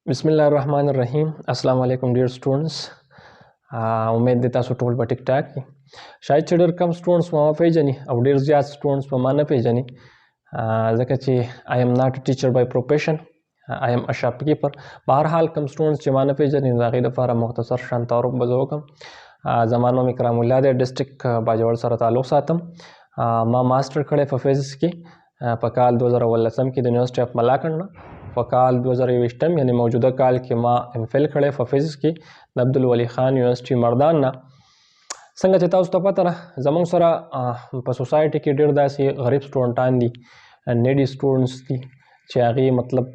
बिस्मिल्लाहिर्रहमानिर्रहीम। अस्सलाम वालेकुम डियर स्टूडेंट्स। उम्मीद ده تاسو ټول به ټیک ټاک یې. شاید چې ډېر کم سټوډنټس ما پیژني او ډېر زیات سټوډنټس په ما نه پیژني، ځکه چې I am not a teacher by profession. I am a shopkeeper. بهرحال کم سټوډنټس چې ما نه پیژني نو د هغې لپاره مختصر شان تعارف به زه وکړم. زما نوم اکرام الله دی، ډسټرک باجوړ سره تعلق ساتم. ما ماسټر کړی په فزکس کې په کال 2019 کې د یونیورسټي اف ملاکنډ نه. په کال 2020 یعنی موجوده کال کې ما ام فل کړی په فزکس کې د عبدالولي خان یونیورسټي مردان نه. څنګه چې تاسو ته پته ده زموږ سره په سوسایټي کې ډېر داسې غریب سټوډنټان دي، نیډي سټوډنټس دي چې هغې مطلب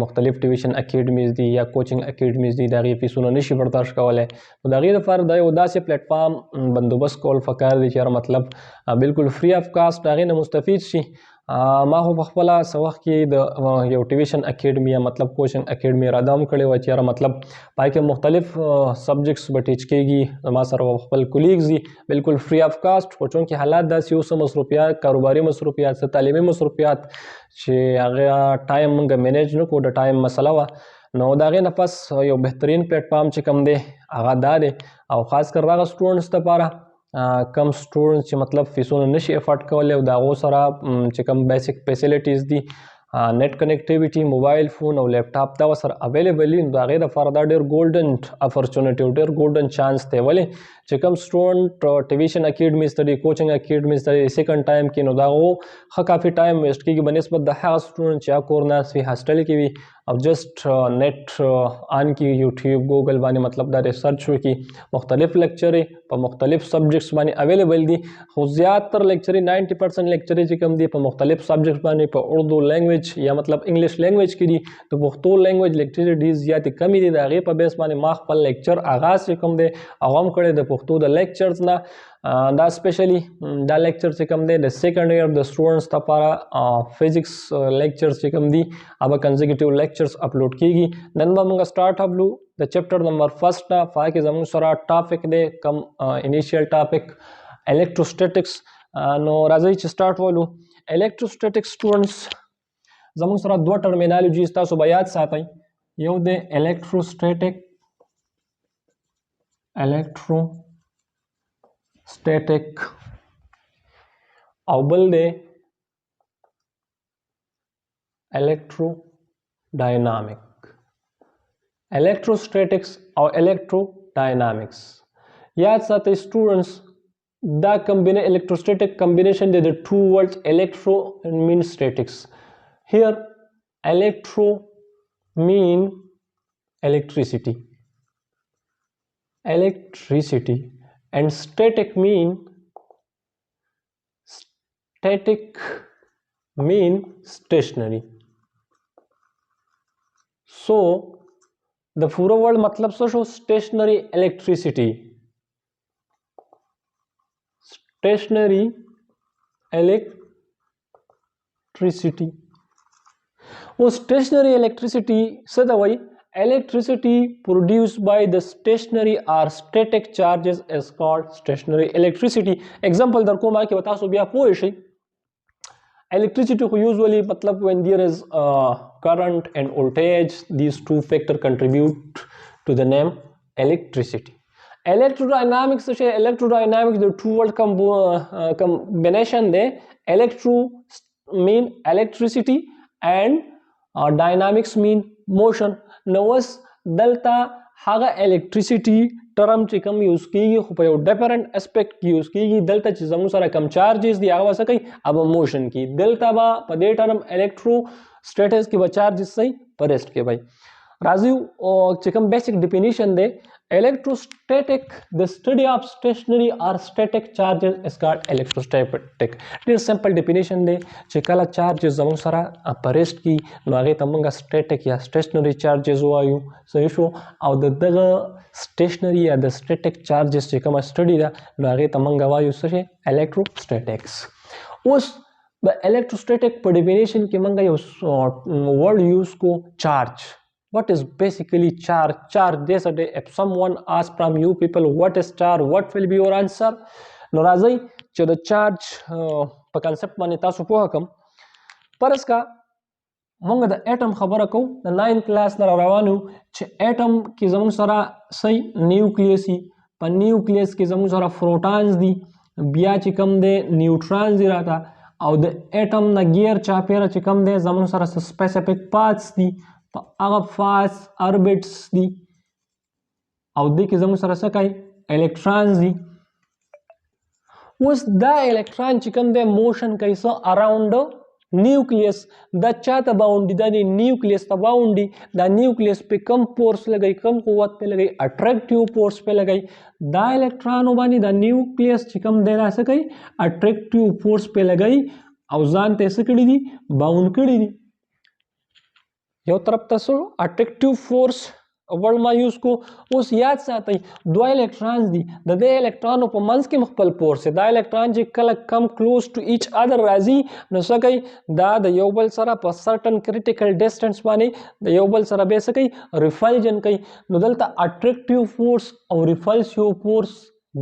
مختلف ټیویشن اکیډمیز دي یا کوچنګ اکیډمیز دي، د هغې فیسونه نشي برداشت کولی. نو د هغې لپاره دا یو داسې پلیټفارم بندوبست کول پکار دی چې هر مطلب بالکل فری اف کاسټ هغې نه مستفید شي. ما خو په خپله څه وخت کې د یو ټیویشن اکیډمي یا مطلب کوچنګ اکیډمي اراده هم کړې وه چې یاره مطلب پای کې مختلف سبجیکټس به ټیچ کېږي. ما سره خپل کولیګز دي بالکل فری اف کاسټ، خو چونکې حالات داسې اوس مصروفیات، کاروباري مصروفیات، څه تعلیمي مصروفیات چې هغه ټایم موږ مینیج نه کړو، د ټایم مسله وه. نو د هغې نه پس یو بهترین پلیټفارم چې کوم دی هغه دا دی، او خاص کر هغه سټوډنټس دپاره کم سټوډنټس چې مطلب فیسونه نشي افورډ کولی او د هغو سره چې کم بیسک فیسیلیټیز دي، نیټ کنیکټیویټي، موبایل فون او لیپټاپ دا ورسره اویلیبل وي، نو د هغې دپاره دا ډېر ګولډن اپرچونټي او ډېر ګولډن چانس دی. ولې چې کوم سټوډنټ ټیویشن اکیډمیز ته ډي، کوچنګ اکیډمیز ته ډي سیکنډ ټایم کې، نو د هغو ښه کافي ټایم ویسټ کېږي بنسبت د هغه سټوډنټ چې هغه کور ناست وي، هاسټل کې وي او جسټ نیټ آن کی یوټیوب ګوګل باندې مطلب دا ریسرچ وکړي. مختلف لیکچرې په مختلف سبجیکټس باندې اویلیبل دي، خو زیاتر لیکچرې 90% لیکچرې چې کوم دي په مختلف سبجیکټس باندې په اردو لینګویج یا مطلب انګلیش لینګویج کې دي. د پښتو لینګویج لیکچرې ډېرې زیاتې کمې دي، د هغې په بیس باندې ما خپل لیکچر آغاز چې کوم دی هغه هم کړی د پښتو د لیکچرز نه. دا سپیشلی دا لیکچر چې کوم دی د سیکنډ ایئر د سټوډنټس لپاره فزکس لیکچرز چې کوم دي هغه کنزیکیوټیو لیکچرز اپلوډ کېږي. نن به موږ سټارټ اپلو د چپټر نمبر فرسټ نه، په هغه کې زموږ سره ټاپک دی کم انیشیل ټاپک الکتروسټیټکس. نو راځئ چې سټارټ ولو. الکتروسټیټکس سټوډنټس زموږ سره دوه ټرمینالوجیز تاسو به یاد ساتئ، یو دی الکتروسټیټک او بل دی الکترو ډاینامک. الکتروسټیټکس او الکترو ډاینامکس یاد ساتئ سټوډنټس، دا الکتروسټیټک کمبینیشن دی د ټو ورډز الکترو مین سټیټکس. هیر الکترو مین electricity and static mean stationary. So the پورا ورډ مطلب څه شو؟ stationary electricity. او stationary electricity څه ته وایي؟ electricity produced by the stationary or static charges is called stationary electricity. example در کوم کې تاسو بیا پوه شئ. electricity خو usually مطلب when there is current and voltage, these two factors contribute to the name electricity. electrodynamics څه شی؟ electrodynamics the two word combination دی. electro mean electricity and dynamics mean motion. نو اوس دلته هغه الکتریسيټي ټرم چې کوم یوز کیږي خو په یو ډیفرنٹ اسپیکټ کې یوز کیږي. دلته چې زموږ سره کم چارجز دي هغه څه کوي؟ اب موشن کې. دلته به په دې ټرم الکترو سټیټس کې به چارجز صحیح په ریسټ کې وي. راځو چې کوم بیسک ډیفینیشن دی. electrostatic the study of stationary or static charges is called electrostatic. ډېر سمپل ډیفینیشن دی چې کله چارجز زموږ سره په ریسټ کې نو هغې ته موږ سټیټک یا سټیشنري چارجز وایو. صحیح شو؟ او د دغه سټیشنري یا د سټیټک چارجز چې کومه سټډي ده نو هغې ته موږ وایو څه شی؟ الکتروسټیټکس. اوس د الکتروسټیټک په ډیفینیشن کې موږ یو ورډ یوز کو، چارج. What is basically charge? Charge. Yesterday, if someone asks from you people what is charge, what will be your answer? نو راځئ چې د چارج په کنسپټ باندې تاسو پوه کړم. فرض کا مونږ د اټم خبره کوو د 9 کلاس نه روانو چې اټم کې زموږ سره صحیح نیوکلیس وي په نیوکلیس کې زموږ سره پروټونز دي بیا چې کوم دی نیوټرانز دي راته او د اټم نه غیر چاپیره چې کوم دی زموږ سره سپیسیفیک پاتس دي په هغه پاتس اربټس دي او دې کې زموږ سره څه کوي الکترونز دي اوس دا الکترون چې کوم دی موشن کوي څه اراوند نیوکلیس دا چاته باونډي دا د نیوکلیس ته باونډي دا نیوکلیس په کم فورس لګي کم قوت په لګي اټریکټیو فورس په لګي دا الکترون باندې دا نیوکلیس چې کوم دی دا څه کوي اټریکټیو فورس په لګي او ځان ته څه کړی دي باوند کړی دي یو طرف ته څه اټریکټیو فورس ورډ ما یوز کو اوس یاد ساتئ دوه الکترونز دي د دې الکترونو په منځ کې خپل فورس دا الکترون چې کله کم کلوز ټو ایچ اذر راځي نو څه کوي دا د یو بل سره په سرټن کریټیکل ډیسټنس باندې د یو بل سره به څه کوي ریفلجن کوي نو دلته اټریکټیو فورس او ریفلسیو فورس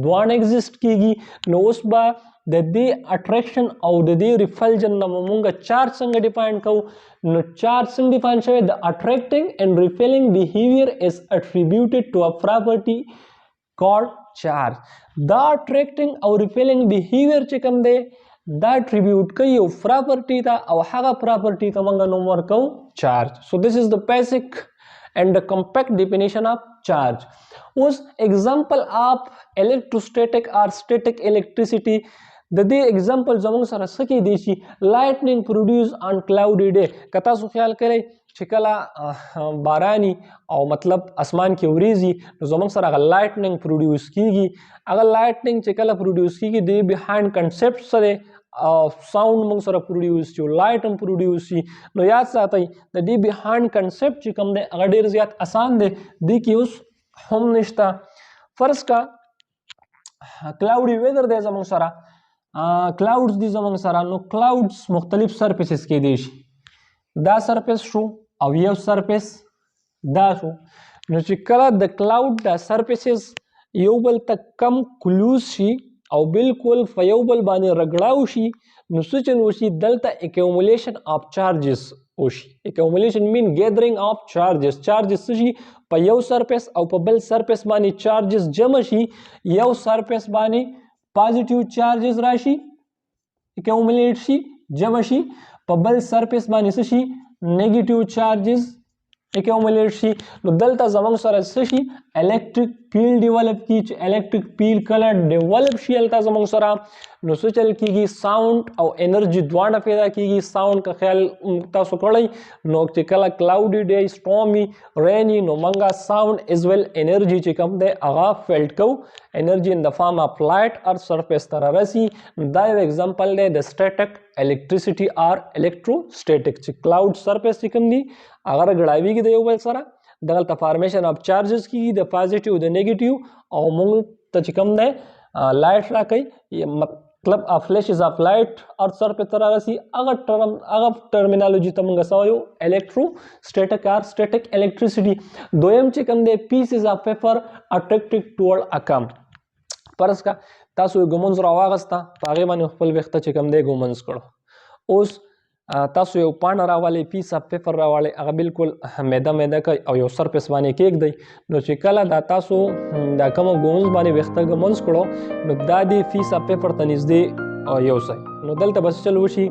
دوه ایگزیست کیږي نو اوس به د دې اټریکشن او د دې ریفلجن نه موږ چارج څنګه ډیفاین کوو نو چارج څنګه ډیفاین شوی د اټریکټینګ اینڈ ریفیلینګ بیهیویر از اټریبیوټډ ټو ا پراپرټی کالډ چارج دا اټریکټینګ او ریفیلینګ بیهیویر چې کوم دی دا اټریبیوټ کوي یو پراپرټی ته او هغه پراپرټی ته موږ نوم ورکو چارج سو دس از د بیسک اینڈ د کمپیکټ ډیفینیشن اف چارج اوس ایگزامپل اف electrostatic or static electricity د دې اگزامپل زموږ سره څه کې دی چې لایټنینګ پروډیوس آن کلاودی ډے که تاسو خیال کړئ چې کله باراني او مطلب اسمان کې وریځي نو زموږ سره هغه لایټنینګ پروډیوس کیږي هغه لایټنینګ چې کله پروډیوس کیږي د بیهایند کنسپټ سره ساوند موږ سره پروډیوس شي لایټ هم پروډیوس شي نو یاد ساتئ د دې بیهایند کنسپټ چې کوم دی هغه ډیر زیات آسان دی دې کې اوس هم نشته فرض کا کلاودی ویدر دی زموږ سره کلاودز دي زموږ سره نو کلاودز مختلف سرفیسز کې دي شي دا سرفیس شو او یو سرفیس دا شو نو چې کله د کلاود دا سرفیسز یو بل ته کم کلوز شي او بالکل په یو بل باندې رګړاو شي نو څه چل وشي دلته اکیومولیشن اف چارجز وشي اکیومولیشن مین گیدرینګ اف چارجز چارجز شي په یو سرفیس او په بل سرفیس باندې چارجز جمع شي یو سرفیس باندې پازیټیو چارجز راشي اکیومولیټ شي جمع شي په بل سرفیس باندې څه شي نیگیټیو چارجز اکیومولیټ شي نو دلته زموږ سره څه شي الکتریک فیلډ ډیولپ کی چې الکتریک فیلډ کله ډیولپ شي الته زموږ سره نو څه چل کیږي ساوند او انرژي دواړه پیدا کیږي ساوند کا خیال تاسو کړئ نو چې کله کلاودی ډے سټورمي رینی نو منګه ساوند از ویل انرژي چې کوم دی هغه فیلډ کو انرژي ان د فارم اف لایټ اور سرفیس تر راسي دا یو ایگزامپل دی د سټیټک الیکټریسيټي اور الکتروسټیټک چې کلاود سرفیس چې کوم دی هغه غړاویږي د یو بل سره دغه فارمیشن اف چارجز کیږي د پازیټیو د نیگیټیو او موږ ته چې کوم دی لایټ راکړي مطلب فلیشز اف لایټ اور سرفیس تر راسي هغه ټرمینالوجي ته موږ سوایو الکتروسټیټک اور سټیټک الیکټریسيټي دویم چې کوم دی پیسز اف پیپر اټریکټډ ټوورډ ا کم فرض کا تاسو ګومنز راواغستا هغه باندې خپل وخت چې کوم دی ګومنز کړو اوس تاسو یو پاڼه راوالی پیس اف پیپر راوالی هغه بالکل میده کوي او یو سرفیس باندې کېږدئ نو چې کله دا تاسو دا کوم ګومنز باندې وخته ګومنز کړو نو دا دی پیس اف پیپر ته نږدې یو ځای نو دلته بس چل وشي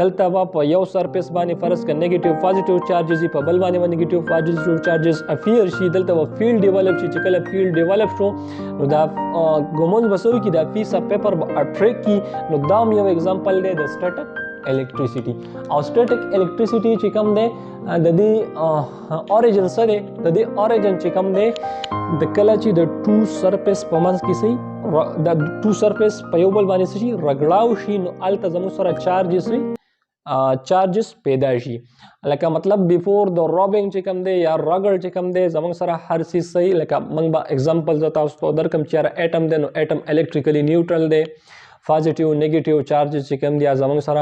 دلته به په یو سرفیس باندې فرض کړه نیگیټیو پازیټیو چارجز په بل باندې نیگیټیو پازیټیو چارجز افیر شي دلته به فیلډ ډیولپ شي چې کله فیلډ ډیولپ شو نو دا ګومنز بسوي کی دا پیس اف پیپر به اټریک کی نو دا یو ایگزامپل دی د سټیټک electricity او static electricity چې کوم دی د دې origin سره د دې origin چې کوم دی د کله چې د ټو سرفیس په منځ کې سي د ټو سرفیس په یو بل باندې شي رګړاو شي نو الته زموږ سره چارجز پیدا شي لکه مطلب بیفور د روبینګ چې کوم دی یا رګړ چې کوم دی زموږ سره هر څه صحیح لکه موږ به اگزامپل تاسو ته درکم چې اټم دی نو اټم الکتریکلی نیوټرل دی پازیټیو نیگیټیو چارجز چې کوم دي زموږ سره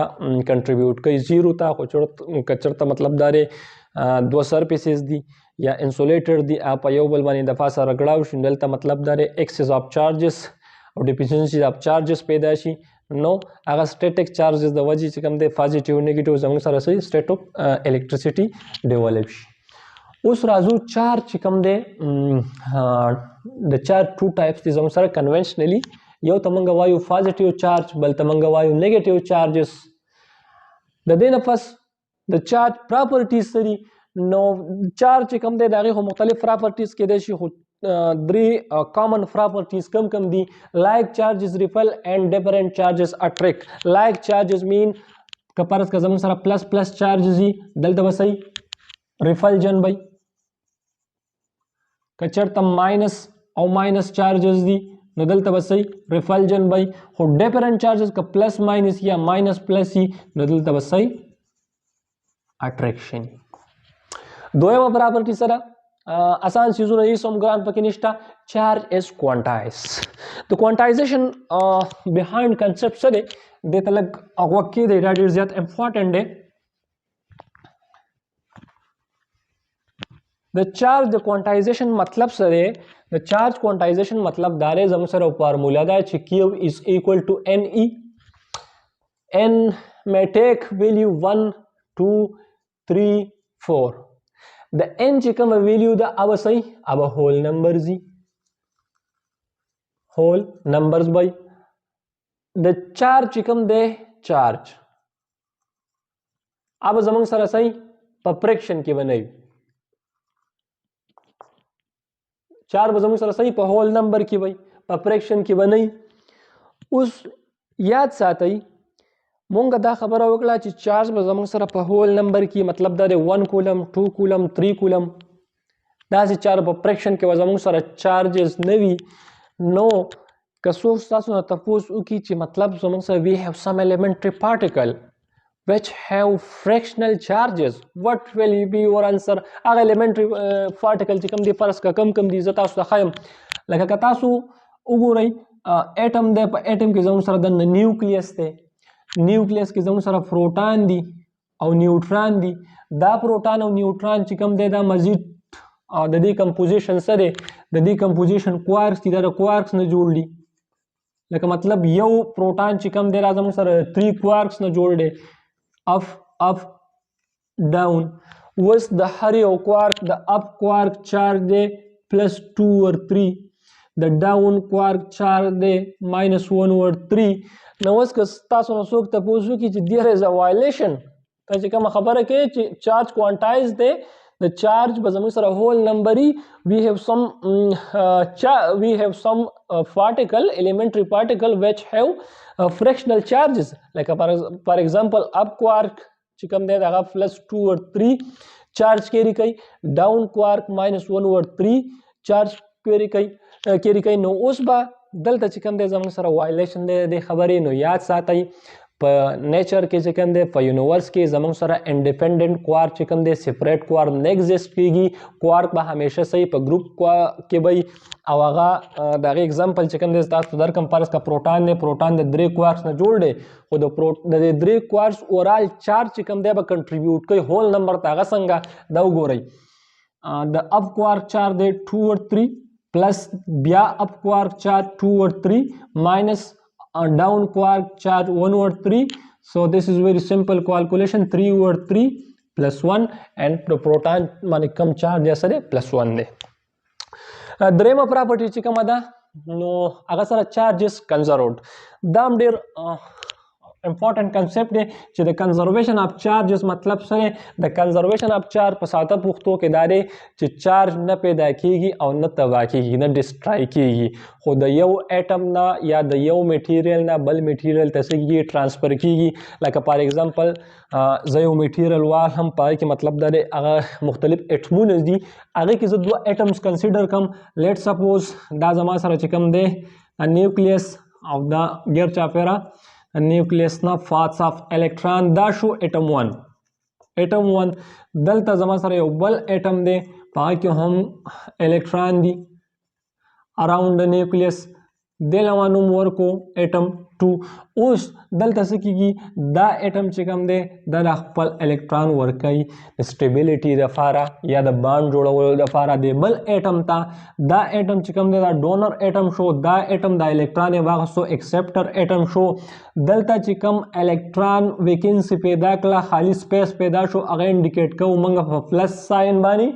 کنټریبیوټ کوي زیرو ته خو چرته مطلب داري دوه سرفیسز دي یا انسولیټر دي په یو بل باندې د فاصله رګړاو شي دلته مطلب داري ایکسس اف چارجز او ډیفیشنسي اف چارجز پیدا شي نو هغه سټیټیک چارجز د وجې چې کوم دی پازیټیو نیگیټیو زموږ سره سي سټیټ اف الکتریسيټي ډیولپ شي. اوس راځو چارج چې کوم دی د چارج ټو ټایپس دي زموږ سره کنونشنلی یو ته موږ وایو پازیټیو چارج بل ته موږ وایو نیگیټیو چارجز. د دې نه پس د چارج پراپرټیز سری نو چارج چې کوم دی د هغې خو مختلف پراپرټیز کېدای شي خو درې کامن پراپرټیز کم دي. لایک چارجز ریپل اینڈ ډیفرنٹ چارجز اټریک. لایک چارجز مین که فرض که زموږ سره پلس پلس چارجز دي دلته به صحیح ریفلجن وي، که چېرته ماینس او ماینس چارجز دي نو دلته به صحیح ریفلجن وي، خو ډیفرنٹ چارجز که پلس ماینس یا ماینس پلس وي نو دلته به صحیح اټریکشن. دویمه پراپرټي سره آسان چیزونه هیڅ هم ګران پکې نشته. چارج از کوانټایز. د کوانټایزیشن بهایند کنسپټ څه دی دې ته لږ غوږ کېږدئ، دا ډېر زیات امپورټنټ دی. د چارج د کوانټایزیشن مطلب څه دی؟ د چارج کوانټایزیشن مطلب دا دی زموږ سره فارموله ده چې کیو از ایکول ټو ان ای. ان may take value 1 2 3 4. د n چې کومه ویلیو ده هغه صحیح هغه هول نمبرز دي، هول نمبرز وای. د چارج چې کوم دی چارج هغه زموږ سره صحیح په فریکشن کې به نه وي، چارج به زموږ سره صحیح په هول نمبر کې وي، په فریکشن کې به نه وي. اوس یاد ساتئ مونږ دا خبره وکړه چې چارج به زموږ سره په هول نمبر کې مطلب دا دی 1 کولم 2 کولم 3 کولم داسې چارج په فریکشن کې به زموږ سره چارجز نه وي. نو که څوک ستاسو نه تپوس وکړي چې مطلب زموږ سره we have some elementary particle which have fractional charges what will be your answer؟ هغه elementary particle چې کوم دي فرض که کم دي زه تاسو ته ښایم. لکه که تاسو وګورئ اټم دی، په اټم کې زموږ سره د نیوکلیس دی، نیوکلیس کې زموږ سره پروټان دي او نیوټران دي. دا پروټان او نیوټران چې کوم دی دا مزید د دې کمپوزیشن څه دی؟ د دې کمپوزیشن کوارکس دي، دا د کوارکس نه جوړ دي. لکه مطلب یو پروټان چې کوم دی دا زموږ سره 3 کوارکس نه جوړ دی، اپ ډاون. اوس د هر یو کوارک د اپ کوارک چارج دی پلس 2 اور 3، د ډاون کوارک چارج دی ماینس 1 اور 3. نو اوس که تاسو نه څوک تپوس وکړي چې دیر از ا وایلیشن، ته چې کومه خبره کوي چې چارج کوانټایز دی د چارج به زموږ سره هول نمبري we have some particle elementary particle which have fractional charges like for example up quark چې کوم دی هغه plus 2 or 3 چارج کیری کوي، ډاون کوارک minus 1 or 3 چارج کیری کوي. نو اوس به دلته چې کوم دی زموږ سره وایلیشن دی د خبرې. نو یاد ساتئ په نیچر کې چې کوم دی په یونیورس کې زموږ سره انډیپینډنٹ کوارک چې کوم دی سپریټ کوارک نه ایگزیسټ کیږي. کوارک به همیشه صحیح په ګروپ کې وي او هغه د هغې اگزامپل چې کوم دی تاسو درکړم فرض که پروټان دی، پروټان د 3 کوارکس نه جوړ دی خو د 3 کوارکس اورال چارج چې کوم دی به کنټریبیوټ کوي هول نمبر ته. هغه څنګه دا وګورئ، د اپ کوارک چارج دی 2 اور 3 پلس بیا اپ کوارک چارج 2 اور 3 ماینس down quark charge 1 over 3. So this is very simple calculation 3 over 3 plus 1 and the proton باندې کم چارج یا سره plus 1 دی. درېمه پراپرټي چې کومه ده نو هغه سره چارجز کنزروډ. دا هم ډېر امپورټنٹ کنسپټ دی چې د کنزرویشن اف چارجز مطلب سره د کنزرویشن اف چارج په ساده پښتو کې دا دی چې چارج نه پیدا کیږي او نه تباه کیږي نه ډسټرای کیږي، خو د یو اټم نه یا د یو میټیریل نه بل میټیریل ته څه کیږي ټرانسفر کیږي. لکه فار ایگزامپل زه یو میټیریل واخلم په هغې کې مطلب دا دی هغه مختلف اټمونه دي، هغې کې زه 2 اټمز کنسیډر کړم. لیټ سپوز دا زما سره چې کوم دی نیوکلیس او دا غیر چاپیره نیوکلیس نه پاتس اف الکترون دا شو اټم 1. اټم 1 دلته زما سره یو بل اټم دی په هغه کې هم الکترون دي اراوند د نیوکلیس. دلته نوم ورکو اټم 2. اوس دلته څه کیږي دا اټم چې کوم دی دا د خپل الکترون ورکوي د سټیبیلیټي لپاره یا د بانډ جوړولو لپاره دی بل اټم ته دا اټم چې کوم دی دا ډونر اټم شو دا اټم د الکترون یې واخیستو اکسپټر اټم شو دلته چې کوم الکترون ویکینسي پیدا کړه خالی سپیس پیدا شو هغه انډیکیټ کوو موږ په پلس ساين باندې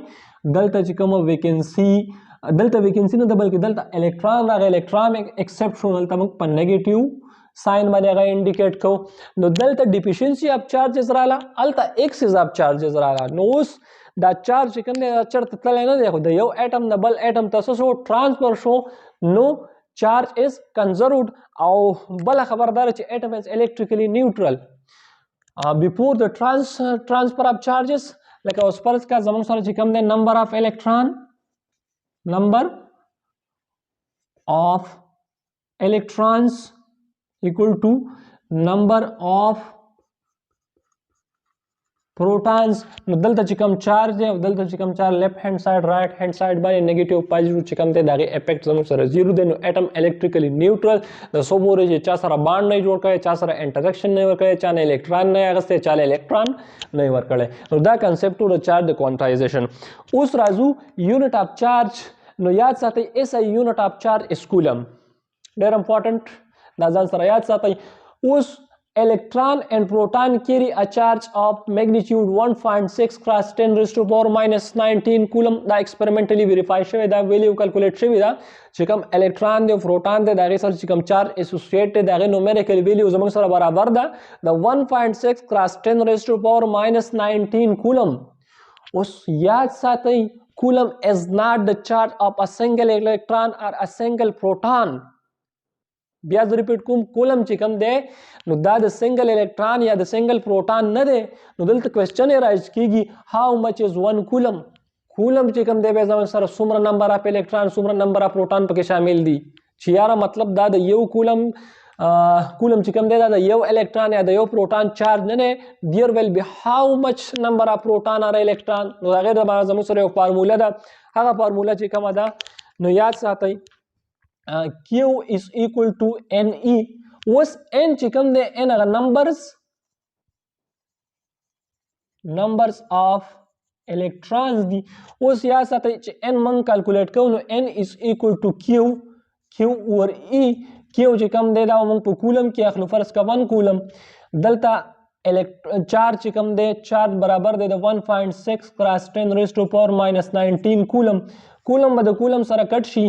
دلته چې کوم ویکینسي دلته ویکینسي نه ده بلکې دلته الکترون راغی الکترون ایکسپټ شو دلته موږ په نیگیټیو ساين باندې هغه انډیکیټ کوو نو دلته ډیفیشنسي اف چارجز رااله الته ایکسس اف چارجز رااله نو اوس دا چارج چې کوم دی دا چرته تللی نه دی خو د یو اټم نه بل اټم ته څه شو ټرانسفر شو نو چارج از کنزروډ او بله خبردار چې اټم از الکتریکلی نیوټرل before the transfer of charges لکه اوس فرض کا زموږ سره چې کوم دی نمبر اف electrons equal to number of protons نو دلته چې کوم چارج دی او دلته چې کوم چارج لیفت هاند ساید رائټ هاند ساید باندې نیگیټیو پوزټیو چې کوم دی دا غي افیکټ زموږ سره زیرو دی نو اټم الکتریکلی نیوټرل د سو پورې چې چا سره بانډ نه جوړ کړي چا سره انټریکشن نه ور کړي چا نه الکترون نه اغسته چا الکترون نه ور کړي نو دا کنسپټ د چارج د کوانټایزیشن اوس راځو یونټ اف چارج نو یاد ساتئ اس ای یونټ اف چارج اس کولم ډیر امپورټنت دا ځان سره یاد ساتئ اوس electron and proton carry a charge of magnitude 1.6 cross 10 raised to power minus 19 coulomb دا experimentally verify شوی دا ویلیو کیلکولیټ شوی دا چې کوم الکترون دی پروټون دی دا غي سره چې کوم چارج اسوسییټ دی دا غي نومریکل ویلیو زموږ سره برابر ده د 1.6 cross 10 raised to power minus 19 coulomb اوس یاد ساتئ coulomb is not the charge of a single electron or a single proton بیا زه ریپیټ کوم کولم چې کوم دی نو دا د سنگل الکترون یا د سنگل پروټون نه دی نو دلته کوېسچن یې رایز کیږي هاو مچ از 1 کولم کولم چې کوم دی به زموږ سره څومره نمبر اف الکترون څومره نمبر اف پروټون پکې شامل دي چې یاره مطلب دا د یو کولم چې کوم دی دا د یو الکترون یا د یو پروټون چارج نه دی دیر ویل بی هاو مچ نمبر اف پروټون اور الکترون نو هغه د زموږ سره یو فارموله ده هغه فارموله چې کومه ده نو یاد ساتئ Q is equal to NE اوس N چې کوم دی N هغه numbers of electrons دي اوس یا ساتئ چې N من کیلکولیټ کوو نو N is equal to Q over E Q چې کوم دی دا موږ په کولم کې اخلو فرض کا 1 کولم دلته چارج چې کوم دی چارج برابر دی د 1.6 cross 10 raised to power minus 19 کولم کولم به د کولم سره کټ شي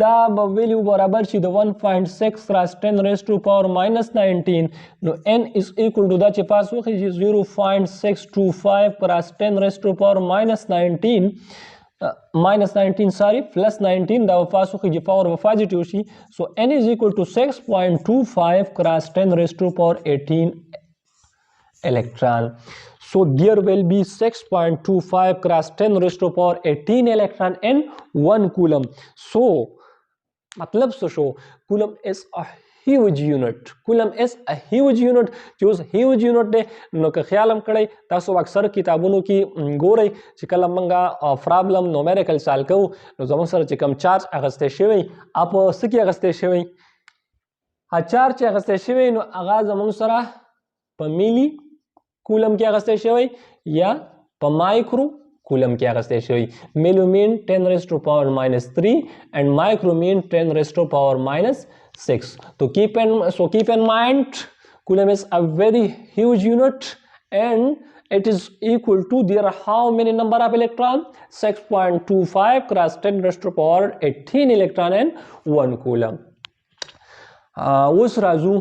دا به ویلیو برابر شي د 1.6 cross 10 raised to power minus 19 نو n is equal to دا چې پاس وخیږي 0.625 cross 10 raised to power minus 19 plus 19 دا پاس وخیږي پاور به پازیټیو شي so n is equal to 6.25 cross 10 raised to power 18 electron so there will be 6.25 cross 10 raised to power 18 electron and 1 coulomb so matlab so show coulomb is a huge unit coulomb is a huge unit choose huge unit de نو که خیالم کړی تاسو اکثر کتابونو کې ګورئ چې کله موږ پرابلم نومریکل سال کوو نو زموږ سره چې کم چارج اغسته شوی اپ سکی اغسته شوی ا چارج اغسته شوی نو هغه زموږ سره په ملي کولم کې اغسته شوی یا په مایکرو کولم کې اغسته شوی ملي مین 10 raised to power minus 3 and micro mean 10 raised to power minus 6 so keep in mind coulomb is a very huge unit and it is equal to there are how many number of electron 6.25 cross 10 raised to power 18 electron and 1 coulomb اوس راځو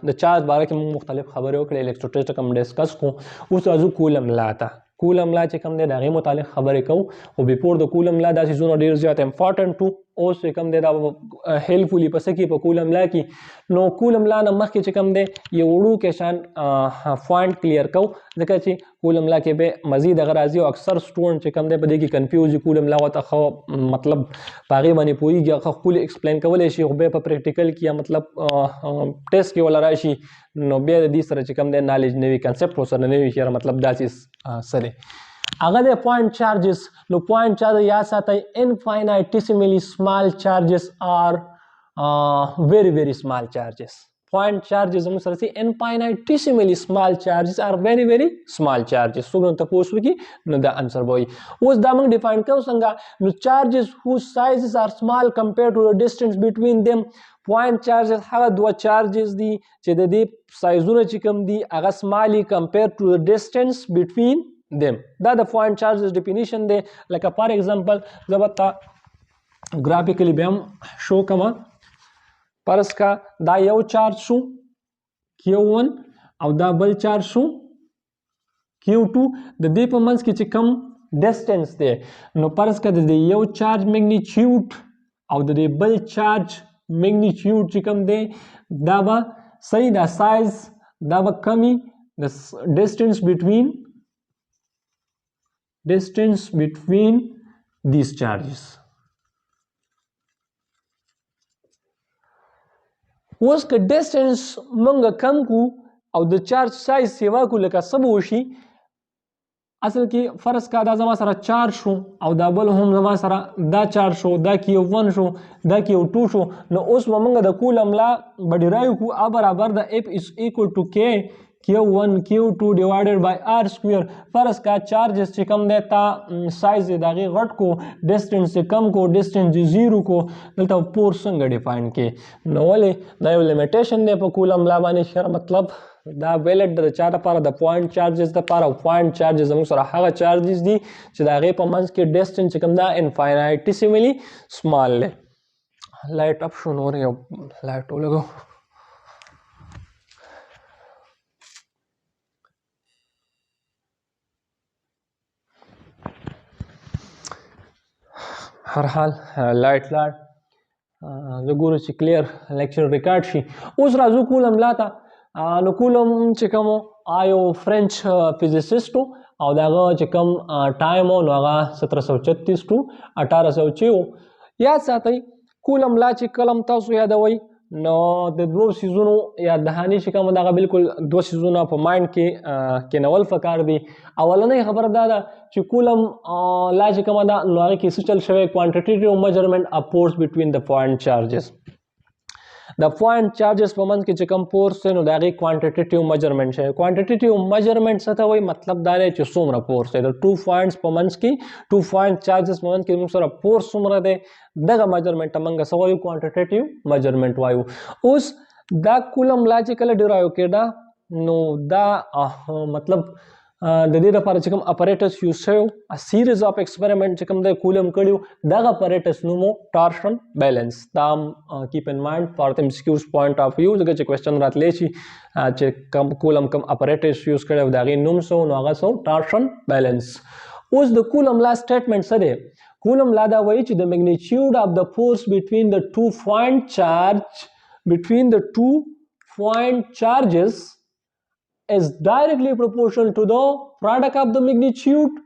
د چارج باره کې موږ مختلف خبرې وکړې الکتروسټیټ کوم ډسکس کو اوس راځو کولم لا ته کولم لا چې کوم دی د هغې متعلق خبرې کوو خو بیفور د کولم لا دا څیزونه ډېر زیات امپارټنټ وو اوس چې کوم دی دا هیلفولي په څه کې په کولم لا کې نو کولم لا نه مخکې چې کوم دی یو وړوکی شان پوینټ کلیر کوو ځکه چې کولم لا کې به مزید هغه راځي او اکثر سټوډنټ چې کوم دی په دې کې کنفیوز وي کولم لا ورته ښه مطلب په هغې باندې پوهېږي هغه ښکلي ایکسپلین کولی شي خو بیا په پریکټیکل کې یا مطلب ټیسټ کې ولا راشي نو بیا د دې سره چې کوم دی نالج نه وي کنسپټ ورسره نه وي چې مطلب دا څیز څه دی هغه د پوینټ چارجز نو پوینټ چارج یا ساتئ انفاینیټیسیملی سمال چارجز آر very small charges. Point charges हम सरसी infinitesimally small charges are very small charges. So गन तपोस की no the answer boy. उस दामंग define कर संगा no charges whose sizes are small compared to the distance between them. Point charges हगा दो charges दी चेदे दी साइज़ुना चिकम दी अगा small compared to the distance between them. That the point charges definition they like for example जबता graphically भी हम show कमा परस का दा यौ चार्ज शू Q1 और दा बल चार्ज शू Q2 द दीप मंस की चिकम डिस्टेंस दे नो परस का द यौ चार्ज मैग्नीट्यूड और द बल चार्ज मैग्नीट्यूड चिकम दे दाबा सही दा साइज दाबा कमी the distance between these charges. उसका डिस्टेंस मंगा कम को और द चार्ज साइज सेवा को लेकर सब होशी असल की फर्ज का दा जमा सारा चार्ज शो और दा बल हम जमा सारा दा चार्ज शो दा Q1 शो दा Q2 शो न उस मंगा द कूलम ला बड़िरायु को आ बराबर the F is equal to K Q1 Q2 divided by R square. फर्ज का चार्जेस से कम देता साइज दागे घट को डिस्टेंस से कम को डिस्टेंस जीरो को दलता पोर्शन का डिफाइन के नवले दा लिमिटेशन दे पर कूलम ला बाने शर मतलब दा वैलिड द चार पारा द पॉइंट चार्जेस द पारा पॉइंट चार्जेस हम सरा हागा चार्जेस दी च दागे पर मंस के डिस्टेंस से कम दा इनफाइनाइटिसिमली स्मॉल ले लाइट अप शो हो रही है लाइट हो लगो हर हाल लाइट जो गुरु ची क्लियर लेक्चर रिकॉर्ड शी उस राजू कूलम लाता नो कूलम चिकमो आयो फ्रेंच फिजिसिस्ट और दागा चिकम टाइम हो नोगा 1736 टू 1806 याद साथई कूलम ला चिकलम तासु याद वही नो द दो सीजनों या दहानी चिकम दागा बिल्कुल दो सीजनों पर माइंड के नवल फकार दी अवला नहीं खबर दादा चिकूलम ला चिकम दा नोगे की चल शवे quantitative measurement of force between the point charges the point charges पमन के चिकम फोर्स से नो दागे क्वांटिटेटिव मेजरमेंट है क्वांटिटेटिव मेजरमेंट सता वही मतलब दारे च सोमरा फोर्स है द टू पॉइंट्स पमन की टू पॉइंट चार्जेस पमन के मुसरा फोर्स सोमरा दे दगा मेजरमेंट मंगा सवायु क्वांटिटेटिव मेजरमेंट वायु उस दा कूलम लॉजिकल डिराइव केडा नो दा मतलब द दे पर चिकम apparatus यूज है a series of experiment चिकम द कूलम कडियो दगा apparatus नुमो torsion balance दाम keep in mind for the MCQ's point of view जगह क्वेश्चन रात लेची चिकम कूलम कम apparatus यूज कडियो दागे नुम सो नोगा सो torsion balance उस द कूलम ला स्टेटमेंट सदे कूलम ला दा वही the magnitude of the force between the two point charges is directly proportional to the product of the magnitude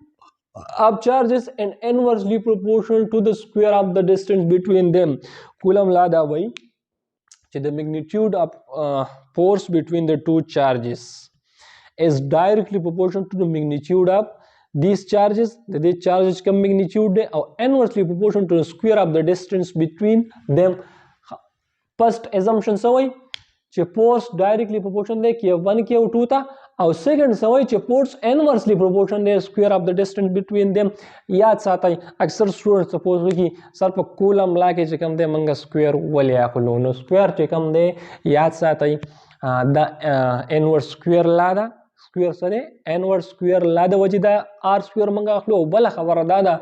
of charges and inversely proportional to the square of the distance between them. Coulomb law da way the magnitude of force between the two charges is directly proportional to the magnitude of these charges. The charges का magnitude और inversely proportional to the square of the distance between them. First assumption सवई चे force directly proportion दे कि 1 के 2 था और सेकंड सवई चे force inversely proportion they square of the distance between them याद साथ आई अक्सर स्टूडेंट सपोज कि सर पर कूलम ला के चिकम दे मंगा स्क्वायर वलिया खुलो नो स्क्वायर चिकम दे याद साथ आई द इनवर्स स्क्वायर ला दा स्क्वायर सरे इनवर्स स्क्वायर ला द वजिदा आर स्क्वायर मंगा खलो बल खबर दादा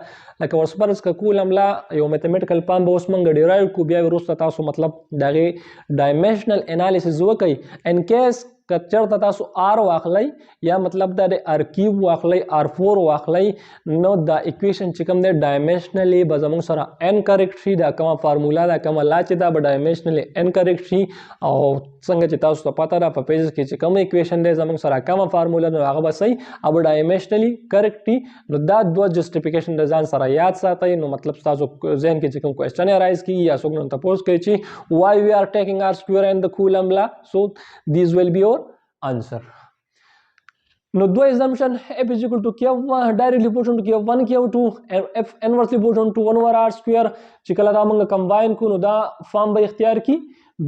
लक वर्सपर्स का कूलम ला यो मैथमेटिकल पाम बोस मंगा डिराइव को बिया विरुस्ता तासो मतलब दागे डायमेंशनल एनालिसिस वकई इन केस कच्चर तासो आर वाखलाई या मतलब दा आर क्यूब वाखलाई R4 वाखलाई नो द इक्वेशन चिकम दे डायमेंशनली बजमंग सरा n करेक्ट शी दा कमा फार्मूला दा कमा लाचिदा ब डायमेंशनली n करेक्ट शी और संग चितासो पता दा पेज के चिकम इक्वेशन दे जमंग सरा कमा फार्मूला नो आगा बसई अब डायमेंशनली करेक्ट नो दा दो जस्टिफिकेशन द जान सरा याद साथई नो मतलब तासो जहन के चिकम क्वेश्चन अराइज की या सोगन तपोज कइची why we are taking R square and the Coulomb law, so these will be your answer. نو دو assumption F is equal to K1 directly proportional to K1 K2 and F inversely proportional to 1 over R square چې کله دا موږ کمباین کو نو دا فارم به اختیار کی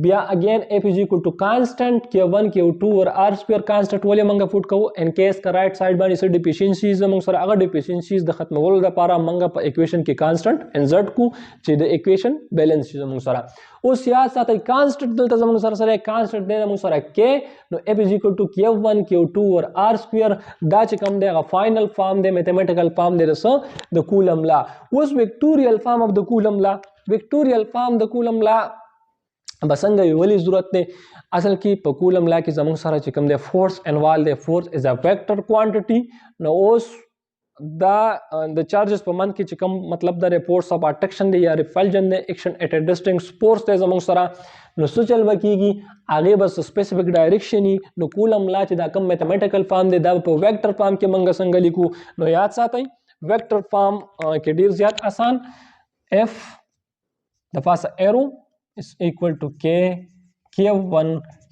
بیا اگین F is equal to constant K1 K2 اور R square constant ولې موږ پټ کوو ان کیس کا رائټ سایډ باندې سره ډیفیشنسیز موږ سره هغه ډیفیشنسیز د ختمولو لپاره موږ په اکویشن کې کانسټنټ انسرټ کو چې د اکویشن بیلانس شي موږ سره اوس یا ساتي کانسټنټ دلته موږ سره کانسټنټ دی موږ سره K نو F is equal to K1 K2 اور R square دا چې کوم دی هغه فائنل فارم دی میتھمیټیکل فارم دی د کولم لا اوس ویکټوریل فارم اف د کولم لا ویکټوریل فارم د کولم لا بسنګ ویلي ضرورت دی اصل کې په کولم لا کې زموږ سره چې کوم دی فورس انوالو دی فورس از ا ویکټر کوانټیټی نو اوس دا د چارجز په من کې چې کوم مطلب د فورس اف اټریکشن دی یا ریپلژن دی ایکشن اټ ا ډسټنس فورس دی زموږ سره نو څه چل وکیږي هغه بس سپیسیفک ډایرکشن نو کولم لا چې دا کوم میتھمیټیکل فارم دی دا په ویکټر فارم کې منګه څنګه لیکو نو یاد ساتئ ویکټر فارم کې ډیر زیات آسان F د پاسه ایرو is equal to K1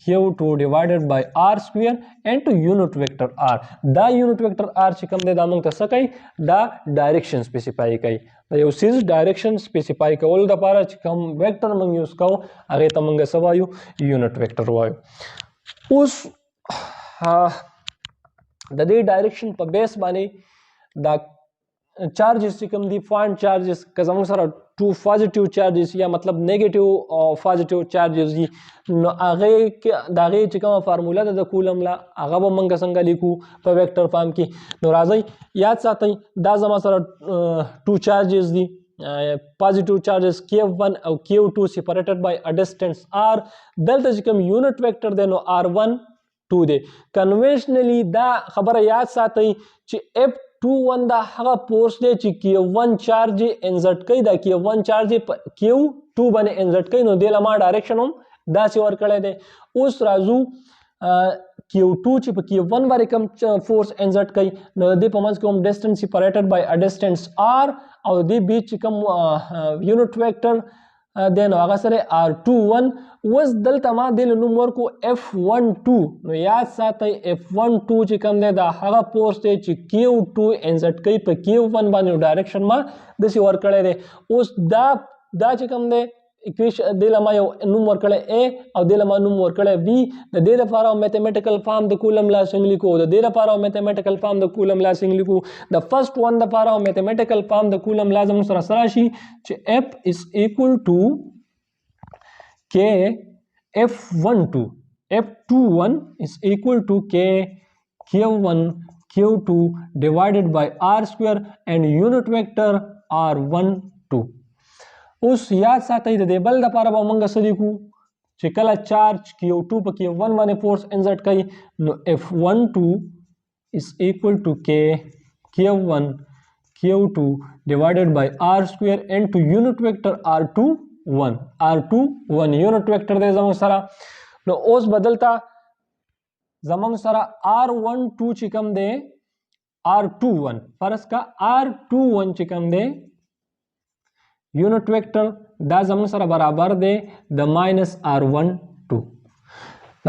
Q2 divided by R square and to unit vector R دا unit vector R چې کوم دی دا موږ ته څه کوي دا ډایرکشن سپیسیفای کوي دا یو سیز ډایرکشن سپیسیفای کول د لپاره چې کوم ویکټر موږ یوز کوو هغه ته موږ څه وایو یونټ ویکټر وایو اوس د دې ډایرکشن په بیس باندې دا چارجز چې کوم دي فاینډ چارجز که زموږ سره ټو پازیټیو چارجز یا مطلب نیگیټیو او پازیټیو چارجز دي نو هغه کې دا غي چې کومه فارموله ده د کولم لا هغه به موږ څنګه لیکو په ویکټر فارم کې نو راځي یاد ساتئ دا زما سره ټو چارجز دي positive charges K1 او Q2 separated by a distance R دلته چې کوم یونټ ویکټر دی نو R1 2 دی کنونشنلی دا خبره یاد ساتئ چې F21 دا هغه فورس دی چې Q1 چارج انزرټ کوي دا Q1 چارج Q2 باندې انزرټ کوي نو د لما ډایرکشن هم دا څه ور کړی دی اوس راځو Q2 چې په Q1 باندې کوم فورس انزرټ کوي نو د په منځ کې هم ډیسټنس سپریټډ بای ا ډیسټنس R او د بیچ کوم یونټ ویکټر دین هغه سره R21 وس دلته ما د نوم ورکو F12 نو یاد ساتئ F12 چې کوم دی دا هغه فورس دی چې Q2 انزرټ کوي په Q1 باندې ډایرکشن ما د سی ور کړی دی اوس دا چې کوم دی اکویشن د لما یو نوم ورکړی A او د لما نوم ورکړی B د دې لپاره میتھمیټیکل فارم د کولم لا څنګه لیکو د دې لپاره میتھمیټیکل فارم د کولم لا څنګه لیکو د فرست ون د لپاره میتھمیټیکل فارم د کولم لازم سره سره شي چې F is equal to K F12 F21 is equal to K Q1 Q2 divided by R square and unit vector R12 اوس یاد ساتئ د دې بل د لپاره به موږ څه لیکو چې کله چارج Q2 په Q1 باندې فورس انزرټ کوي نو F12 is equal to K Q1 Q2 divided by R square and to unit vector R21 unit vector دی زموږ سره نو اوس بدلتا زموږ سره R12 چې کوم دی R21 فرض کا R21 چې کوم دی یونټ ویکټر دا زموږ سره برابر دی د ماینس R12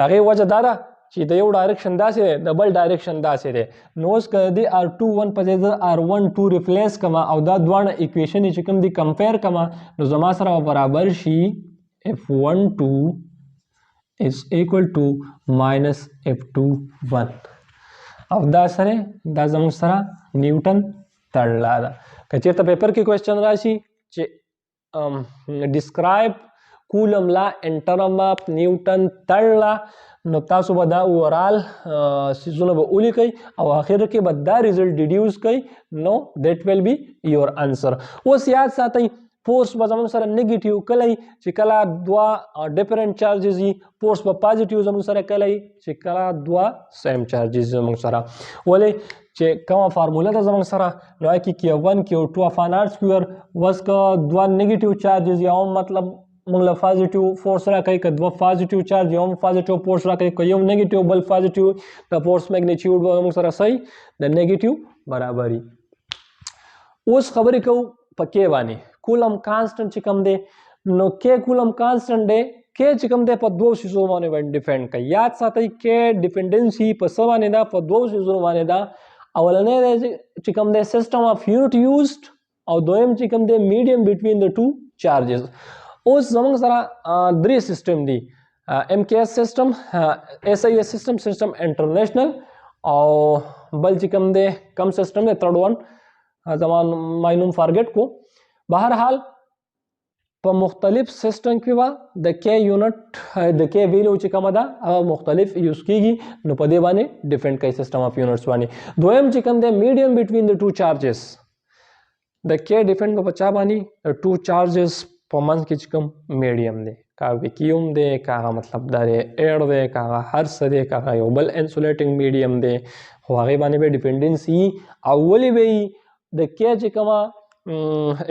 هغې وجه دا ده چې د یو ډایرکشن داسې دی د بل ډایرکشن داسې دی نو اوس که د R21 په ځای زه R12 ریپلیس کما او دا دواړه اکویشن چې کوم دي کمپیر کما نو زما سره برابر شي F12 is equal to minus F21 او دا سره دا زموږ سره نیوټن تړلا ده که چېرته پیپر کې کوېسچن راشي چې describe Coulomb law in term of Newton third law نو تاسو به دا اورال سیزونه به ولیکئ او اخر کې به دا ریزلټ ډیډیوس کړئ نو دیٹ ویل بی یور انسر اوس یاد ساتئ فورس به زموږ سره نیگیټیو کلی چې کله دوه ډیفرنٹ چارجز وي فورس به پازیټیو زموږ سره کلی چې کله دوه سیم چارجز زموږ سره ولې چې کومه فارموله ده زموږ سره نو کې Q1 Q2 اپان R سکویر وس که دوه نیگیټیو چارجز یا مطلب موږ له پازیټیو فورس راکوي که دوه پازیټیو چارج یو هم پازیټیو فورس راکوي که یو نیگیټیو بل پازیټیو د فورس میګنیچیوډ به موږ سره صحیح د نیگیټیو برابري اوس خبرې کوو په کې باندې کولم کانسټنټ چې کوم دی نو کې کولم کانسټنټ دی کې چې کوم دی په دوو سیزو باندې ډیپینډ کوي. یاد ساتئ کې ډیپینډنسي په څه باندې ده؟ په دوو سیزونو باندې ده. اولنی دی چې کوم دی سیسټم اف یونټ یوزډ او دویم چې کوم دی میډیم بټوین د ټو چارجز. اوس زموږ سره درې سیسټم دي، MKS سیسټم، SIS سیسټم انټرنیشنل، او بل چې کوم دی کم سیسټم دی تھرډ ون زمان ماینوم فارګټ کو. بهرحال په مختلف سیسټم کې به د کې یونټ د کې ویلو چې کومه ده هغه مختلف یوز کیږي، نو په دې باندې ډیپینډ کوي سیسټم اف یونټس باندې. دویم چې کوم دی میډیم بټوین د ټو چارجز، د کې ډیپینډ په چا باندې؟ د ټو چارجز په منځ کې چې کوم میډیم دی، کا ویکیوم دی، کا مطلب دا دی ایر دی، کا هر څه دی، کا یو بل انسولیټنګ میډیم دی، خو هغې باندې به ډیپینډنسي او ولې به د کې چې کومه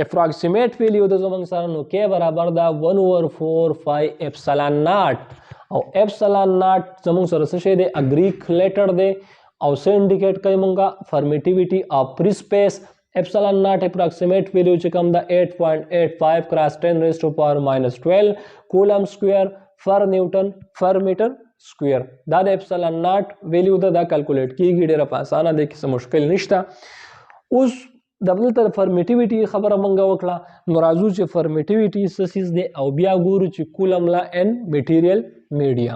اپراکسیمیټ ویلیو د زمونږ سره، نو کې برابر ده 1/4 اپسلان ناٹ، او اپسلان ناٹ زمونږ سره څه شی دی؟ اګریک لیټر دی، او څه انډیکیټ کوي مونږه؟ فرمیټیویټي اف فری سپیس. اپسلان ناٹ اپراکسیمیټ ویلیو چې کوم ده 8.85 کراس 10⁻⁻12 کولم سکویر فر نیوټن فر میټر سکویر. دا د اپسلان ناٹ ویلیو ده، دا کیلکولیټ کیږي، ډیره په اسانه دی، کې څه مشکل نشته. اوس د دلته فرمیټیویټي خبره مونږ وکړه، نو راځو چې فرمیټیویټي څه څیز دی او بیا ګورو چې کولم لا ان میټیریل میډیا.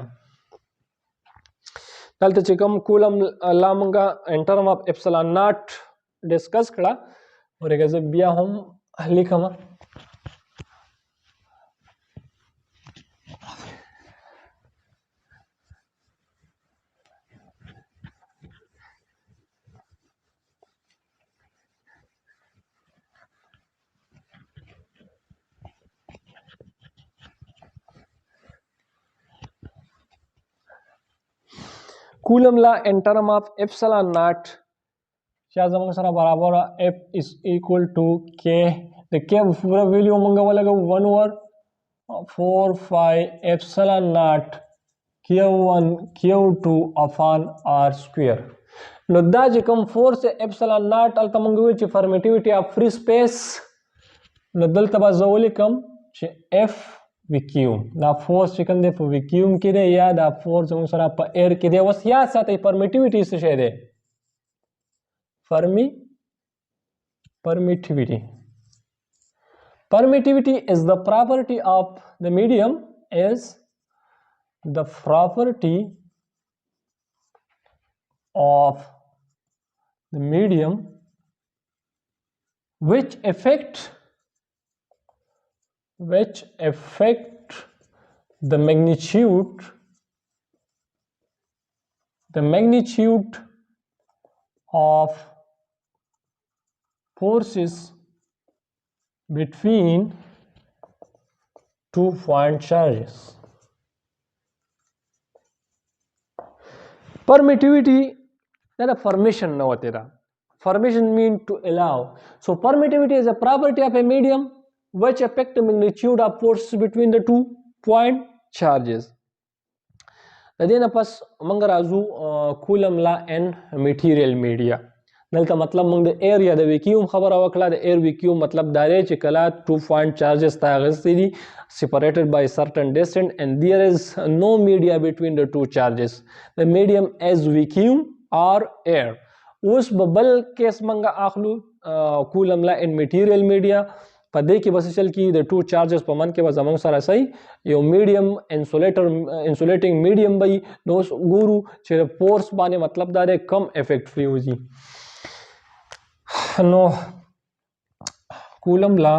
دلته چې کوم کولم لا مونږه ان ټرم اف اپسلان ناٹ ډسکس کړه، ورګه زه بیا هم لیکم. کولم لا ان ټرم اف اپسلان ناٹ چې زموږ سره برابر F is equal to K. د K پوره ویلیو مونږ ولګو 1/4 اپسلان ناٹ Q1 Q2 اپان R سکویر. نو دا چې کوم فورس اپسلان ناٹ هلته مونږ وی چې فرمیټیویټي اف فری سپیس، نو دلته به زه ولیکم چې F ویکیوم، دا فورس چې کوم دی په ویکیوم کې دی، یا دا فورس زموږ سره په ایر کې دی. اوس یاد ساتئ فرمیټیویټي څه شی دی؟ permittivity. Permittivity is the property of the medium, is the property of the medium which affect the magnitude of forces between two point charges. Permittivity that a permission no tera. Permission mean to allow. So permittivity is a property of a medium which affect the magnitude of forces between the two point charges. د دې نه پس موږ راځو کولم لا ان میټیریل میډیا. دلته مطلب موږ د ایر یا د ویکیوم خبره وکړه. د ایر ویکیوم مطلب دا دی چې کله 2 point charges ته اغستې دي separated by certain distance and there is no media between the two charges. The medium is vacuum or air. اوس بل کیس موږ اخلو کولم لا ان میټیریل میډیا. په دې کې بس چل کی د 2 چارجز په من کې به زموږ سره صحیح یو میډیم انسولیټینګ میډیم وي. نو ګورو چې فورس باندې مطلب دا دی کم افیکټ فریوزي. نو کولم لا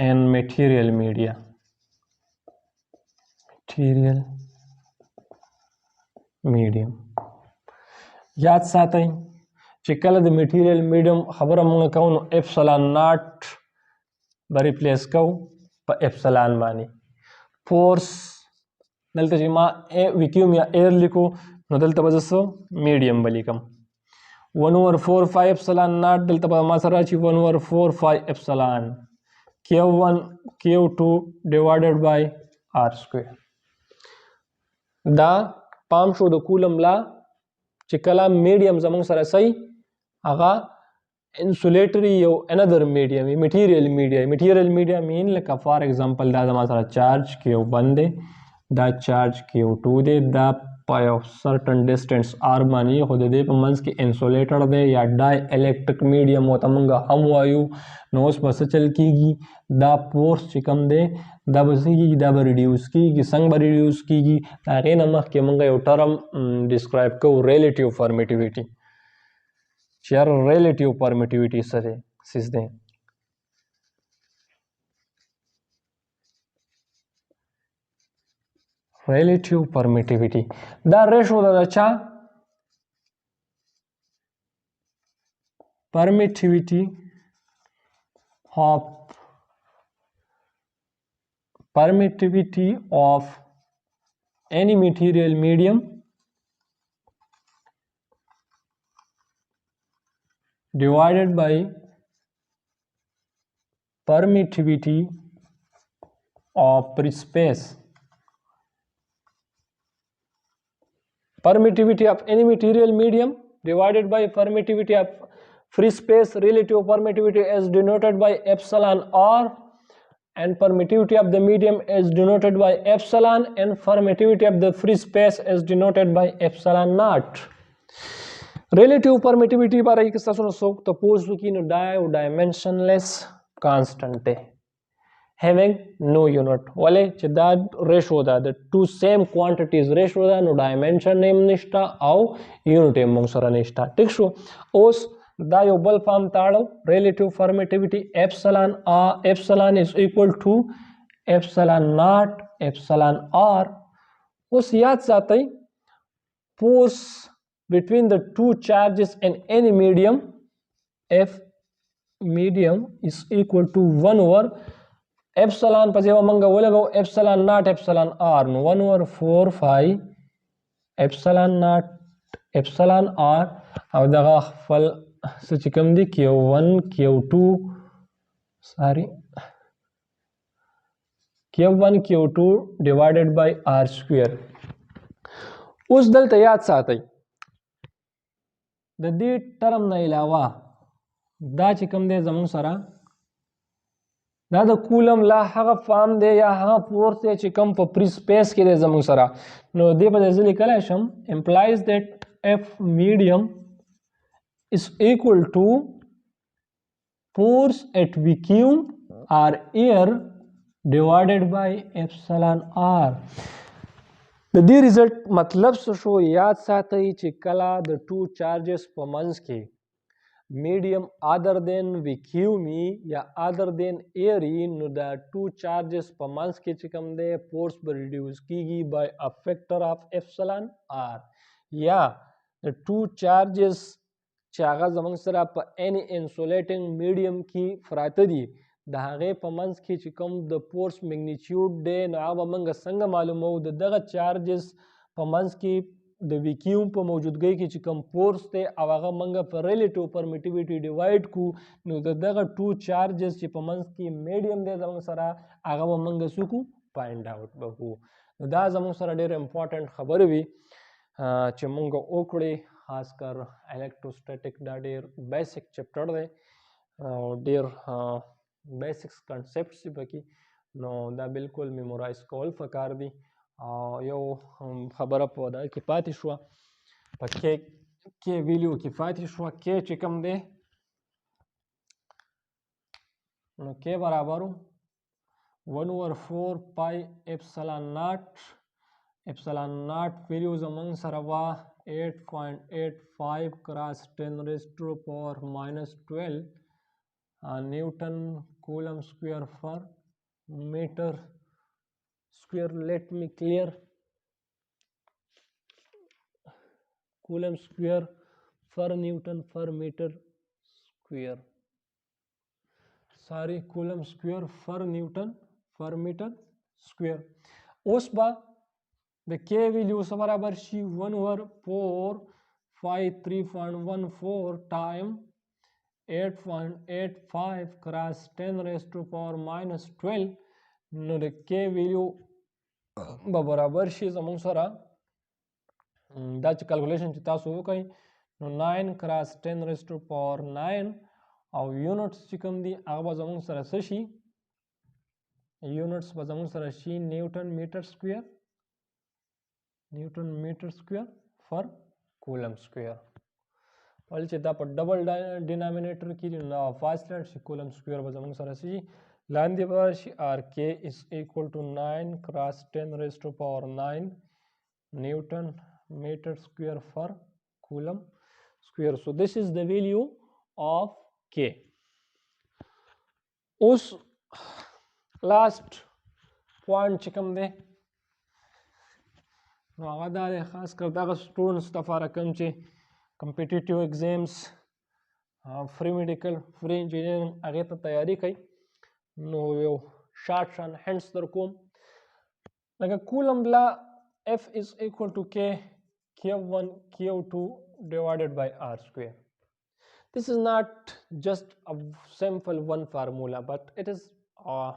ان میټیریل میډیا یاد ساتئ چې کله د میټیریل میډیم خبره موږ کوو نو اپسلان ناٹ به ریپلیس کوو په اپسلان باندې. فورس دلته چې ما ویکیوم یا ایر لیکو نو دلته به زه میډیم به لیکم 1/4 اپسلان ناٹ. دلته به ما سره چې 1/4 اپسلان Q1 Q2 ډیوایډډ بای R سکویر. دا پام شو د کولم لا چې کله میډیم زموږ سره صحیح هغه insulatory یو another medium material media mean لکه فار ایگزامپل دا زما سره چارج Q1 دی دا چارج Q2 دی دا په یو certain distance r باندې خو د دې په منځ کې انسولیټر دی یا ډای الکتریک میډیم ورته موږ هم وایو نو اوس به څه چل کیږي دا فورس چې کوم دی دا به څه کیږي دا به ریډیوس کیږي څنګه به ریډیوس کیږي د هغې نه مخکې موږ یو ټرم ډسکرایب کوو ریلیټیو پرمیټیویټي چې یار ریلیټیو پرمیټیویټي څه دی سیز دی relative permittivity دا ریشو دا چا permittivity of any material medium divided by permittivity of free space. Permittivity of any material medium divided by permittivity of free space, relative permittivity is denoted by epsilon r, and permittivity of the medium is denoted by epsilon, and permittivity of the free space is denoted by epsilon naught. Relative permittivity बारे में किस तरह से तो पोस्ट की no dimensionless constant है having no unit वाले चिदा रेशो दा the two same quantities ratio दा नो dimension नेम निष्ठा आओ unit नेम मंगसरा निष्ठा ठीक शो ओस दा यो बल फॉर्म ताड़ो relative permittivity epsilon is equal to epsilon naught epsilon r उस याद साथ ही force between the two charges in any medium if medium is equal to 1 over epsilon په ځای موږ ولګو epsilon naught epsilon r نو 1 over 4 5 epsilon naught epsilon r او دغه خپل څه چې کوم دی Q1 Q2 sorry Q1 Q2 divided by r square اوس دلته یاد ساتئ د دې ټرم نه علاوه دا چې کوم دی زموږ سره دا د کولم لا هغه فارم دی یا هغه فورس دی چې کوم په فری سپیس کې دی زموږ سره نو دې په ځای لیکلی شم implies that if medium is equal to force at vacuum or air divided by epsilon r د دې ریزلټ مطلب څه شو یاد ساتئ چې کله د ټو چارجز په منځ کې medium other than vacuum یا other than air نو دا ټو چارجز په منځ کې چې کوم دی فورس به ریډیوس کیږي by a factor of epsilon r یا د ټو چارجز چې هغه زموږ سره په any insulating medium کې پراته دي د هغې په منځ کې چې کوم د فورس میګنیچیوډ دی نو هغه به موږ څنګه معلومو د دغه چارجز په منځ کې د ویکیوم په موجودګۍ کې چې کوم فورس دی او هغه موږ په ریلیټیو پرمیټیویټي ډیوایډ کو نو د دغه ټو چارجز چې په منځ کې میډیم دی زموږ سره هغه به موږ څه کو فایند آوټ به کو نو دا زموږ سره ډېر امپورټنټ خبرې وي چې موږ وکړې خاص کر الکتروسټیټک دا ډېر بیسک چپټر دی او ډېر بیسکس کنسپټس دي پکې نو دا بالکل میمورایز کول پکار دي او یو خبره په دا کې پاتې شوه په کې ویلیو کې پاتې شوه کې چې کوم دی نو کې برابر 1 over 4 pi epsilon naught ویلیو زمونږ سره وه 8.85 cross 10 raised to the power minus 12 Newton coulomb square per meter square. Let me clear coulomb square per Newton per meter square. Sorry, coulomb square per Newton per meter square. اوس با د K ویلیو سره برابر شي 1 over 453.14 time 8.85 cross 10 raised to power minus 12 نو د K ویلیو به برابر شي زموږ سره دا چې کلکولیشن چې تاسو وکئ نو 9 cross 10 raised to power 9 او یونټس چې کوم دي هغه به زموږ سره څه شي یونټس به زموږ سره شي نیوټن میټر سکویر فر کولم سکویر ولې چې دا په ډبل ډینامینیټر کې دي نو فاصله شي کولم سکویر به زموږ سره شي لاندې به شي آر کې is equal to 9 cross 10 raised to power 9 Newton meter square for coulomb square. So this is the value of K. اوس last point چې کوم دی نو هغه دا دی خاص کر دغه سټوډنټس لپاره کوم چې کمپیټیټیو ایگزامز فری میډیکل فری انجینرینګ هغې ته تیاری کوي نو یو شارټ شان هینټس در کوم لکه کولمب لا F is equal to K Q1 Q2 divided by R square. This is not just a simple one formula but it is a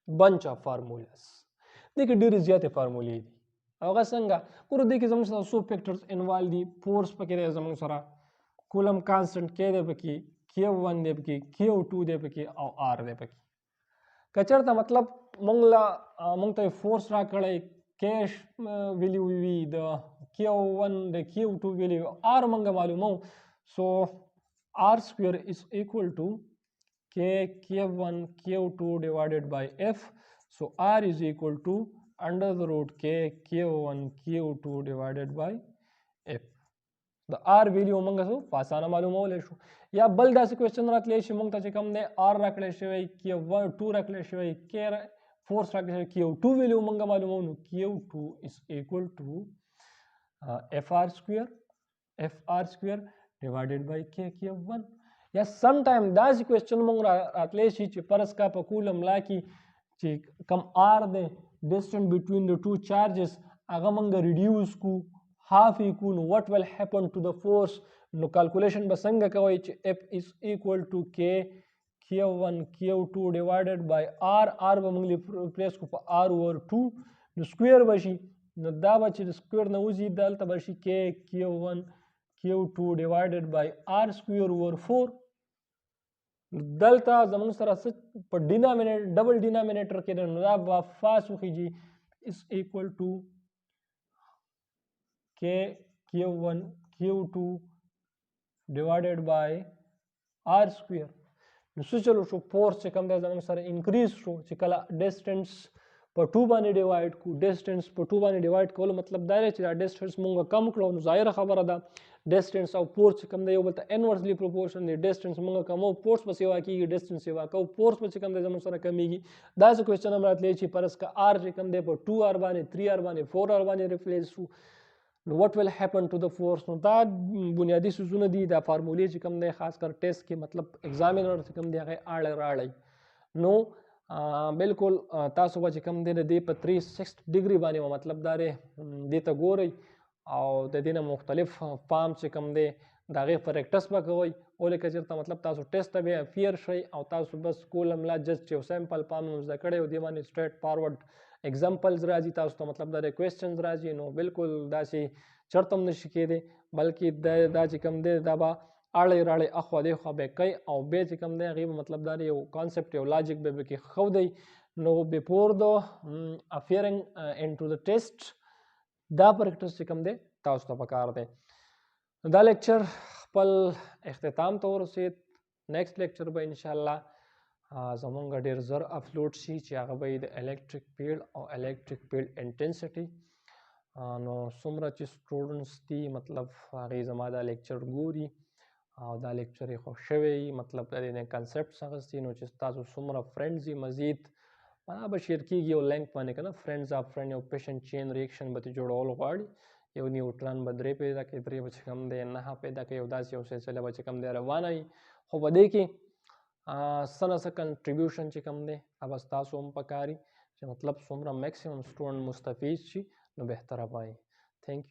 bunch of formulas. دغه ډېرې زیاتې فارمولې دي هغه څنګه ګورو دې کې زموږ سره څو فیکټرز انوالو دي فورس پکې دی زموږ سره کولم کانسټنټ کې دی پکې Q1 دی پکې Q2 دی پکې او R دی پکې که چېرته مطلب موږ ته فورس راکړی کیش ویلیو وي د Q1 د Q2 ویلیو R موږ معلومو سو R square is equal to K Q1 Q2 divided by F. So R is equal to under the root K Q1 Q2 divided by F. The R value موږ څه په اسانه معلومولی شو یا بل داسې کوېسچن راتلی شي موږ ته چې کوم دی R راکړی شوی Q2 راکړی شوی K فورس راکړی شوی Q2 ویلیو موږ معلومو نو Q2 is equal to FR square divided by K1 یا سم ټایم داسې کوېسچن موږ راتلی شي چې فرض کا په کولم لا کې چې کم R دی ډسټنس بټوین د ټو چارجز هغه موږ ریډیوس کو half یې کو نو what will happen to the force نو کالکولیشن به څنګه کوئ چې F is equal to K Q1 Q2 divided by R به موږ ریپلیس کو په R over 2 نو سکویر به شي نو دا به چې د سکویر نه وځي دلته به شي K Q1 Q2 divided by R square over 4 دلته زموږ سره په ډبل ډینامینیټر کې نو دا به فاس وخیږي is equal to K Q1 Q2 divided by R square نو څه چلو شو فورس چې کوم دی زموږ سره انکریز شو چې کله ډسټنس په 2 باندې ډیوایډ کو ډسټنس په 2 باندې ډیوایډ کولو مطلب دا دی چې دا ډسټنس مونږ کم کړو نو ظاهره خبره ده ډسټنس او فورس چې کوم دی یو بل ته انورسلی پروپورشن دی ډسټنس مونږ کمو فورس به سیوا کیږي ډسټنس سیوا کوو فورس به چې کوم دی زموږ سره کمیږي داسې کوېسچن هم راتلی چې فرض که R چې کوم دی په 2R باندې 3R باندې 4R باندې ریپلیس شو نو what will happen to the force نو دا بنیادی څیزونه دي دا فارمولې چې کوم دی خاص کر ټیسټ کې مطلب ایگزامینر چې کوم دی هغه اړه راړی نو بالکل تاسو به چې کوم دی د دې په 360 ډیګري باندې مطلب دا دی دې ته ګورئ او د دې نه مختلف فارم چې کوم دی د هغې پریکټس به کوئ ولې که چېرته مطلب تاسو ټیسټ ته بیا فیر شئ او تاسو بس کولم لا جسټ یو سیمپل فارم مو زده کړی او دې باندې سټریټ فارورډ ایگزامپلز راځي تاسو ته مطلب دا د کوېسچنز راځي نو بالکل داسې چرته هم نشي کېدی بلکې دا چې کوم دی دا به اړی راړی اخوا دېخوا به کوي او بیا چې کوم دی هغې به مطلب دا یو کانسپټ یو لاجک به پکې ښودی نو بیفور د افیرنګ انټو د ټیسټ دا پریکټس چې کوم دی تاسو ته پکار دی دا لیکچر خپل اختتام ته ورسېد نیکسټ لیکچر به انشاءالله زمونږ ډېر زر اپلوډ شي چې هغه به د الیکټریک فیلډ او الیکټریک فیلډ انټنسټي نو څومره چې سټوډنټس دي مطلب هغې زما دا لیکچر ګوري او دا لیکچر یې خوښ شوی مطلب د دې نه کنسپټس اخیستي نو چې تاسو څومره فرینډز یې مزید دا به شیر کېږي یو لینک باندې که نه فرینډز آف فرینډ یو پیشن چین ریاکشن به ترې جوړول غواړي یو نیوټران به 3 پیدا کړي 3 به چې کوم دی 9 پیدا کړي یو داسې یو سلسله به چې کوم دی روانه وي خو په دې کې څه نه څه کنټریبیوشن چې کوم دی هغه ستاسو هم پکاري چې مطلب څومره میکسیمم سټوډنټ مستفید شي نو بهتره به وي